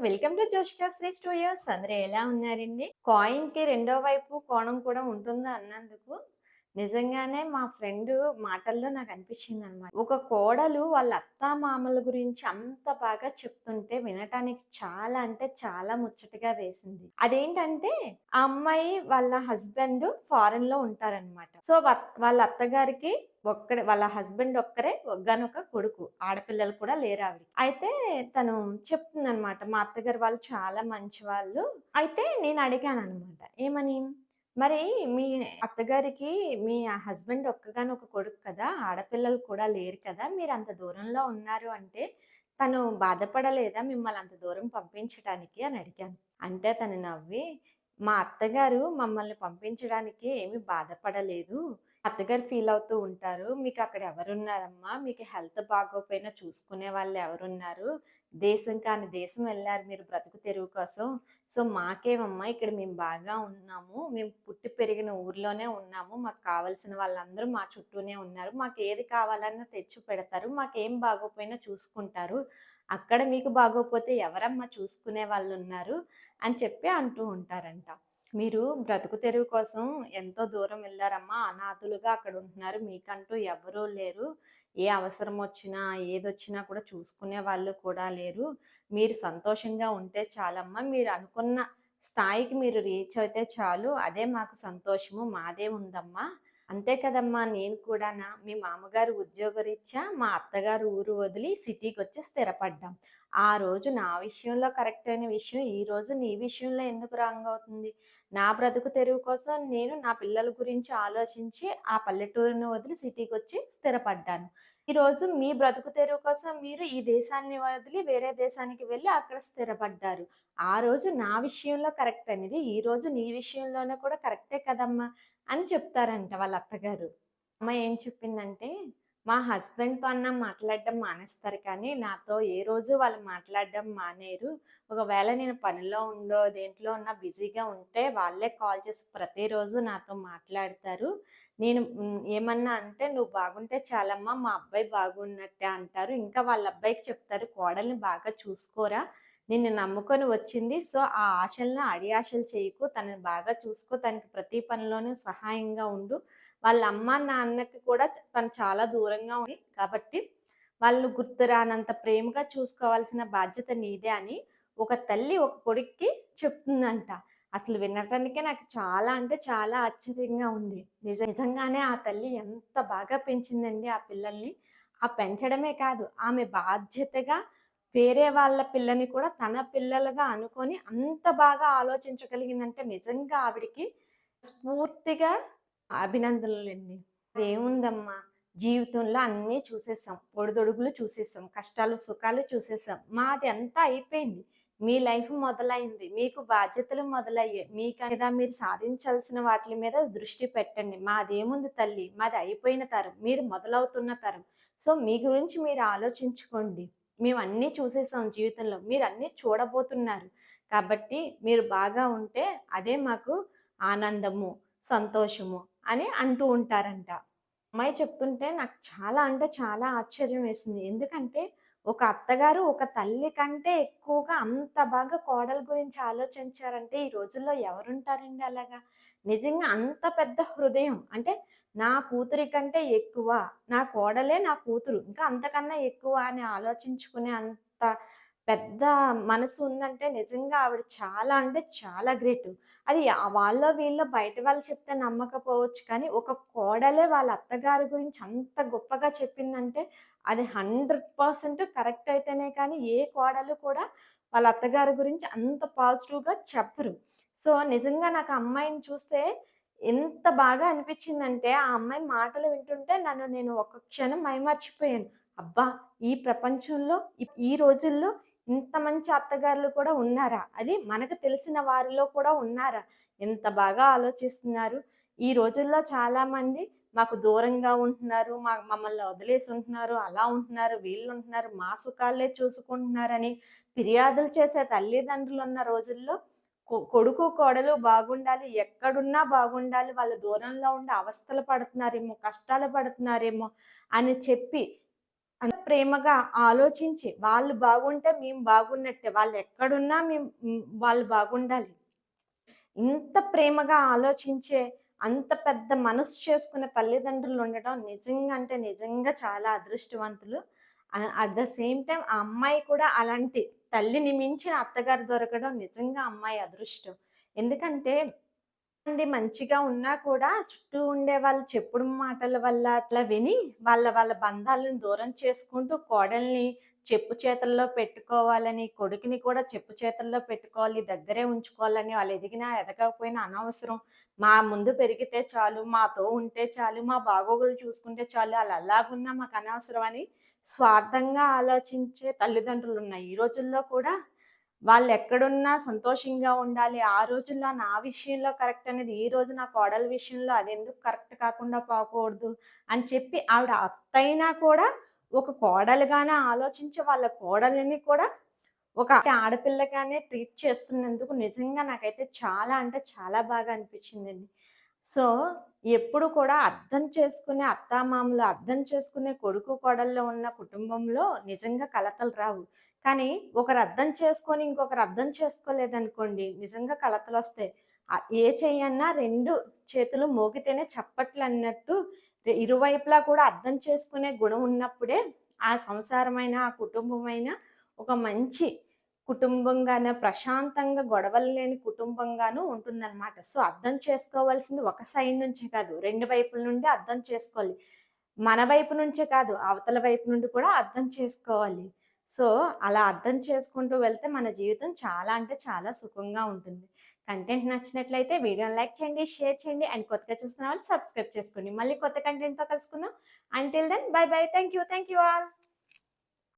Welcome to Joshka Sri studios. అందరూ ఎలా ఉన్నారండి? కాయిన్‌కి రెండో వైపు కోణం కూడా ఉంటుందా అన్నందుకు నిజంగానే మా ఫ్రెండు మాటల్లో నాకనిపించిందనమాట. ఒక కోడలు వాళ్ళ అత్తామామల గురించి అంత బాగా చెప్తుంటే వినటానికి చాలా అంటే చాలా ముచ్చటగా వేసింది. అదేంటంటే ఆ అమ్మాయి వాళ్ళ హస్బెండ్ ఫారెన్‌లో ఉంటారనమాట. సో, వాళ్ళ అత్తగారికి ఒక్కడే వాళ్ళ హస్బెండ్ ఒక్కరే ఒక్కగానొక కొడుకు. ఆడపిల్లలు కూడా లేరావిడకి. అయితే తను చెప్తుందనమాట. మా అత్తగారు వాళ్ళు చాలా మంచివాళ్ళు. అయితే నేను అడిగాననమాట. ఏమని? మరి మీ అత్తగారికి మీ హస్బెండ్ ఒక్కగానొక కొడుకు కదా! ఆడపిల్లలు కూడా లేరు కదా! మీరంత దూరంలో ఉన్నారు అంటే, తను బాధపడలేదా మిమ్మల్ని అంత దూరం పంపించటానికి అని అడిగాను. అంటే తను నవ్వి, మా అత్తగారు మమ్మల్ని పంపించడానికి ఏమి బాధపడలేదు. అత్తగారు ఫీలవుతూ ఉంటారు. "మీకక్కడ ఎవరున్నారమ్మా? మీకు హెల్త్ బాగోపోయినా చూసుకునే వాళ్ళు ఎవరున్నారు? దేశం కాని దేశం వెళ్లారు మీరు బ్రతుకు తెరువు కోసం. సో, మాకేమమ్మా ఇక్కడ మేము బాగా ఉన్నాము. మేము పుట్టి పెరిగిన ఊర్లోనే ఉన్నాము. మాకు కావాల్సిన వాళ్ళందరూ మా చుట్టూనే ఉన్నారు. మాకేది కావాలన్నా తెచ్చి పెడతారు. మాకేం బాగోపోయినా చూసుకుంటారు. అక్కడ మీకు బాగోపోతే ఎవరమ్మా చూసుకునే వాళ్ళున్నారు" అని చెప్పి అంటూ ఉంటారంట. మీరు బ్రతుకు తెరువు కోసం ఎంతో దూరం వెళ్లారమ్మా. అనాథులుగా అక్కడుంటున్నారు. మీకంటూ ఎవరూ లేరు. ఏ అవసరం వచ్చినా, ఏదొచ్చినా కూడా చూసుకునే వాళ్ళు కూడా లేరు. మీరు సంతోషంగా ఉంటే చాలమ్మా. మీరు అనుకున్న స్థాయికి మీరు రీచ్ అయితే చాలు. అదే మాకు సంతోషము. మాదేముందమ్మా. అంతే కదమ్మా! నేను కూడానా మీ మామగారు ఉద్యోగరీత్యా మా అత్తగారు ఊరు వదిలి సిటీకొచ్చి స్థిరపడ్డాం. ఆ రోజు నా విషయంలో కరెక్ట్ అయిన విషయం, ఈరోజు నీ విషయంలో ఎందుకు రాంగ్ అవుతుంది? నా బ్రతుకు తెరువు కోసం నేను నా పిల్లల గురించి ఆలోచించి ఆ పల్లెటూరుని వదిలి సిటీకొచ్చి స్థిరపడ్డాను. ఈరోజు మీ బ్రతుకు తెరువు కోసం మీరు ఈ దేశాన్ని వదిలి వేరే దేశానికి వెళ్లి అక్కడ స్థిరపడ్డారు. ఆ రోజు నా విషయంలో కరెక్ట్ అనేది, ఈరోజు నీ విషయంలోనే కూడా కరెక్టే కదమ్మా! అని చెప్తారంట వాళ్ళ అత్తగారు. అమ్మ ఏం చెప్పిందంటే, మా హస్బెండ్‌తో అన్నా మాట్లాడడం మానేస్తారు కానీ, నాతో ఏ రోజు వాళ్ళు మాట్లాడడం మానేయరు. ఒకవేళ నేను పనిలో ఉండో, దేంట్లో ఉన్నా బిజీగా ఉంటే వాళ్ళే కాల్ చేసి ప్రతిరోజు నాతో మాట్లాడతారు. నేను ఏమన్నా అంటే, "నువ్వు బాగుంటే చాలమ్మా, మా అబ్బాయి బాగున్నట్టే" అంటారు. ఇంకా వాళ్ళ అబ్బాయికి చెప్తారు, "కోడల్ని బాగా చూసుకోరా, నిన్ను నమ్ముకొని వచ్చింది. సో, ఆ ఆశలను అడియాశలు చేయకు. తనని బాగా చూసుకో. తనకి ప్రతి పనిలోనూ సహాయంగా ఉండు. వాళ్ళ అమ్మ, నాన్నకి కూడా తను చాలా దూరంగా ఉంది. కాబట్టి వాళ్ళు గుర్తు రానంత ప్రేమగా చూసుకోవాల్సిన బాధ్యత నీదే" అని ఒక తల్లి ఒక కొడుక్కి చెప్తుందంట. అసలు వినటానికే నాకు చాలా అంటే చాలా ఆశ్చర్యంగా ఉంది. నిజంగానే ఆ తల్లి ఎంత బాగా పెంచిందండి ఆ పిల్లల్ని. ఆ పెంచడమే కాదు, ఆమె బాధ్యతగా వేరే వాళ్ళ పిల్లని కూడా తన పిల్లలుగా అనుకోని అంత బాగా ఆలోచించగలిగిందంటే నిజంగా ఆవిడకి స్ఫూర్తిగా అభినందనలండి. అదేముందమ్మా, జీవితంలో అన్నీ చూసేసాం. ఒడిదుడుకులు చూసేసాం. కష్టాలు, సుఖాలు చూసేసాం. మాది అంతా అయిపోయింది. మీ లైఫ్ మొదలైంది. మీకు బాధ్యతలు మొదలయ్యాయి. మీద మీరు సాధించాల్సిన వాటిలి మీద దృష్టి పెట్టండి. మాదేముంది తల్లి, మాది అయిపోయిన తరం. మీరు మొదలవుతున్న తరం. సో, మీ గురించి మీరు ఆలోచించుకోండి. మేమన్నీ చూసేసాం జీవితంలో. మీరన్నీ చూడబోతున్నారు. కాబట్టి మీరు బాగా ఉంటే అదే మాకు ఆనందము, సంతోషము అని అంటూ ఉంటారంట. అమ్మాయి చెప్తుంటే నాకు చాలా అంటే చాలా ఆశ్చర్యం వేసింది. ఎందుకంటే ఒక అత్తగారు ఒక తల్లి కంటే ఎక్కువగా అంత బాగా కోడల గురించి ఆలోచించారంటే ఈ రోజుల్లో ఎవరుంటారండి అలాగా? నిజంగా అంత పెద్ద హృదయం. అంటే నా కూతురి కంటే ఎక్కువ, నా కోడలే నా కూతురు. ఇంకా అంతకన్నా ఎక్కువ అని ఆలోచించుకునే అంత పెద్ద మనసు ఉందంటే నిజంగా ఆవిడ చాలా అంటే చాలా గ్రేటు. అది వాళ్ళో వీళ్ళో బయట వాళ్ళు చెప్తే నమ్మకపోవచ్చు కానీ, ఒక కోడలే వాళ్ళ అత్తగారి గురించి అంత గొప్పగా చెప్పిందంటే, అది 100% కరెక్ట్ అయితేనే కానీ, ఏ కోడలు కూడా వాళ్ళ అత్తగారి గురించి అంత పాజిటివ్‌గా చెప్పరు. సో, నిజంగా నాకు ఆ అమ్మాయిని చూస్తే ఎంత బాగా అనిపించిందంటే, ఆ అమ్మాయి మాటలు వింటుంటే నన్ను నేను ఒక్క క్షణం మైమర్చిపోయాను. అబ్బా! ఈ ప్రపంచంలో ఈ రోజుల్లో ఇంత మంచి అత్తగారులు కూడా ఉన్నారా? అది మనకు తెలిసిన వారిలో కూడా ఉన్నారా? ఎంత బాగా ఆలోచిస్తున్నారు. ఈ రోజుల్లో చాలామంది మాకు దూరంగా ఉంటున్నారు. మమ్మల్ని వదిలేసి ఉంటున్నారు. అలా ఉంటున్నారు, వీళ్ళుంటున్నారు, మా సుఖాలే చూసుకుంటున్నారని ఫిర్యాదులు చేసే తల్లిదండ్రులున్న రోజుల్లో కొడుకు, కోడలు బాగుండాలి. ఎక్కడున్నా బాగుండాలి. వాళ్ళు దూరంలో ఉండి అవస్థలు పడుతున్నారేమో, కష్టాలు పడుతున్నారేమో అని చెప్పి అంత ప్రేమగా ఆలోచించి వాళ్ళు బాగుంటే మేము బాగున్నట్టే. వాళ్ళెక్కడున్నా వాళ్ళు బాగుండాలి. ఇంత ప్రేమగా ఆలోచించే, అంత పెద్ద మనసు చేసుకునే తల్లిదండ్రులుండటం నిజంగా అంటే నిజంగా చాలా అదృష్టవంతులు. అట్ ద సేమ్ టైమ్ ఆ అమ్మాయి కూడా అలాంటి తల్లిని మించిన అత్తగారు దొరకడం నిజంగా అమ్మాయి అదృష్టం. ఎందుకంటే మంది మంచిగా ఉన్నా కూడా చుట్టూ ఉండే వాళ్ళు చెప్పుడు మాటల వల్ల అట్లా విని వాళ్ళ వాళ్ళ బంధాలను దూరం చేసుకుంటూ కోడల్ని చెప్పు చేతల్లో పెట్టుకోవాలని, కొడుకుని కూడా చెప్పు చేతల్లో పెట్టుకోవాలి, దగ్గరే ఉంచుకోవాలని, వాళ్ళు ఎదిగినా ఎదగకపోయినా అనవసరం. మా ముందు పెరిగితే చాలు, మాతో ఉంటే చాలు, మా బాగోగులు చూసుకుంటే చాలు, ఆళ్ళు ఎలాగున్నా మాకు అనవసరం అని స్వార్థంగా ఆలోచించే తల్లిదండ్రులున్నారు. ఈ రోజుల్లో కూడా వాళ్ళెక్కడున్నా సంతోషంగా ఉండాలి. ఆ రోజుల్లో నా విషయంలో కరెక్ట్ అనేది ఈ రోజు నా కోడలు విషయంలో అదెందుకు కరెక్ట్ కాకుండా పోకూడదు అని చెప్పి ఆవిడ అత్తయినా కూడా ఒక కోడలుగానే ఆలోచించి వాళ్ళ కోడలిని కూడా ఒక ఆడపిల్లగానే ట్రీట్ చేస్తున్నందుకు నిజంగా నాకైతే చాలా అంటే చాలా బాగా అనిపించిందండి. సో, ఎప్పుడు కూడా అర్థం చేసుకునే అత్తామామలు, అర్థం చేసుకునే కొడుకు, కోడళ్ళు ఉన్న కుటుంబంలో నిజంగా కలతలు రావు. కానీ ఒకరు అర్థం చేసుకొని, ఇంకొకరు అర్థం చేసుకోలేదనుకోండి, నిజంగా కలతలొస్తాయి. ఏ చెయ్యన్నా 2 చేతులు మోగితేనే చప్పట్లన్నట్టు ఇరువైపులా కూడా అర్థం చేసుకునే గుణం ఉన్నప్పుడే ఆ సంసారమైన, ఆ కుటుంబమైన ఒక మంచి కుటుంబంగాను, ప్రశాంతంగా గొడవలు లేని కుటుంబంగాను ఉంటుందనమాట. సో, అర్థం చేసుకోవాల్సింది ఒక సైడ్ నుంచే కాదు, 2 వైపుల నుండి అర్థం చేసుకోవాలి. మన వైపు నుంచే కాదు, అవతల వైపు నుండి కూడా అర్థం చేసుకోవాలి. సో, అలా అర్థం చేసుకుంటూ వెళ్తే మన జీవితం చాలా అంటే చాలా సుఖంగా ఉంటుంది. కంటెంట్ నచ్చినట్లయితే వీడియోని లైక్ చేయండి, షేర్ చేయండి అండ్ కొత్తగా చూస్తున్న వాళ్ళు సబ్స్క్రైబ్ చేసుకోండి. మళ్ళీ కొత్త కంటెంట్‌తో కలుసుకుందాం. Until then bye bye. Thank you. Thank you all.